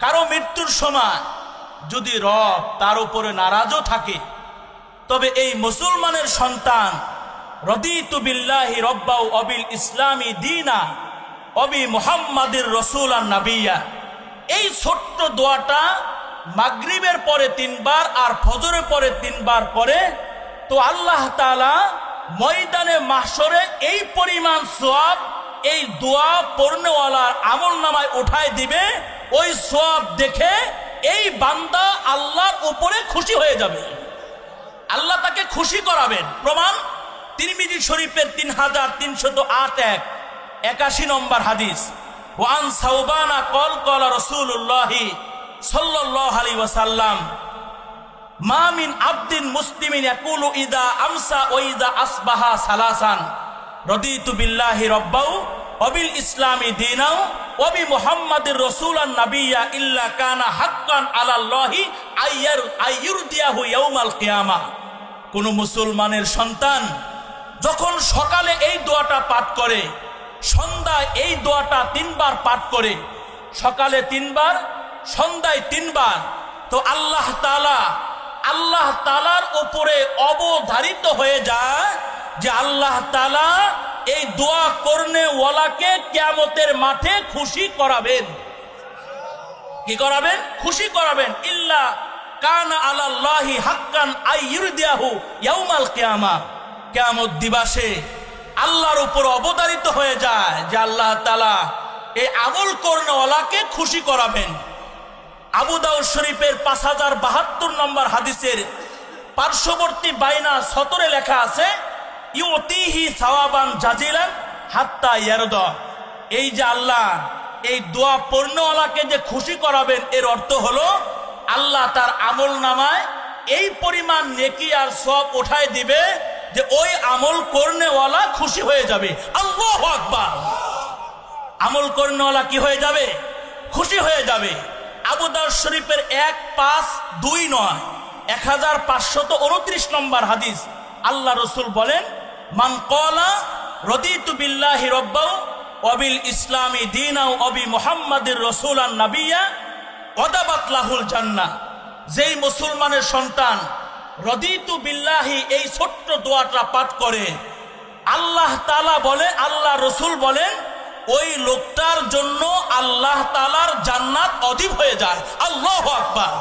কারো মৃত্যুর সময় যদি রব তার উপরে নারাজও থাকে, তবে এই মুসলমানের সন্তান রদিতু বিল্লাহি রব্বা ওয়া বিল ইসলামি দীনা ওয়া বি মুহাম্মাদির রাসূলান নাবিয়্যা, এই ছোট্ট দোয়াটা মাগরিবের পরে 3 বার আর ফজরের পরে 3 বার পরে, তো আল্লাহ তাআলা ময়দানে মাহশরে এই পরিমাণ সওয়াব এই দোয়া পড়নেওয়ালার আমলনামায় উঠায় দিবে। ওই সওয়াব দেখে এই বান্দা আল্লাহর উপরে খুশি হয়ে যাবে, আল্লাহ তাকে খুশি করাবেন। প্রমাণ তিরমিজি শরীফের 3308 নম্বর হাদিস। ওয়ান সাওবানা ক্বালা রাসূলুল্লাহি সাল্লাল্লাহু আলাইহি ওয়াসাল্লাম মা মিন আবদিন মুসলিমিন ইয়াকুলু ইযা আমসা ওয়া ইযা আসবাহা সালাসান রাদিতু বিল্লাহি রাব্বাও ওয়া বিল ইসলামি দীনাও ওয়া বি মুহাম্মাদির রাসূলান নাবিয়্যা ইল্লা কানা হাক্কান আলাল্লাহি আইয়ুরদিয়াহু ইয়াউমাল কিয়ামা। কোন মুসলমানের সন্তান যখন সকালে এই দোয়াটা পাঠ করে, সন্ধ্যায় এই দোয়াটা 3 বার পাঠ করে, সকালে 3 বার সন্ধ্যায় 3 বার, তো আল্লাহ তাআলার উপরে অবধারিত হয়ে যায় যে আল্লাহ তাআলা এই দোয়া করনে ওয়ালাকে কিয়ামতের মাঠে খুশি করাবেন। কি করাবেন? খুশি করাবেন। ইল্লা কানা আলাল্লাহি হাক্কান আইয়ুরদিয়াহু ইয়াউমাল কিয়ামা, কিয়ামত দিবসে আল্লাহর উপর অবধারিত হয়ে যায় যে আল্লাহ তাআলা এই আমল করনেওয়ালাকে খুশি করাবেন। আবু দাউদ শরীফের 5072 নম্বর হাদিসের পার্শ্ববর্তী বাইনা 17 লেখা আছে ইউতিহি সাওয়াবান জাজিলান হাত্তা ইয়ারদা। এই যে আল্লাহ এই দোয়া পড়নেওয়ালাকে যে খুশি করাবেন, এর অর্থ হলো আল্লাহ তার আমল নামায় এই পরিমাণ নেকি আর সওয়াব উঠায় দিবে যে ওই আমল করনেওয়ালা খুশি হয়ে যাবে। আল্লাহু আকবার। আমল করনেওয়ালা কি হয়ে যাবে? খুশি হয়ে যাবে। আবু দাউদ শরীফের 1529 নম্বর হাদিস, আল্লাহ রাসূল বলেন মান ক্বালা রাদিতু বিল্লাহি রাব্বা ওয়া বিল ইসলামি দীনা ওয়া বি মুহাম্মাদির রাসূলান নাবিয়্যা ওয়াদাবাত লাহুল জান্নাহ। যেই মুসলমানের সন্তান রদিতু বিল্লাহি এই ছোট্ট দোয়াটা পাঠ করে, আল্লাহ তাআলা বলে, আল্লাহ রাসূল বলেন ওই লোকটার জন্য আল্লাহ তাআলার জান্নাত অধিক হয়ে যায়। আল্লাহু আকবার।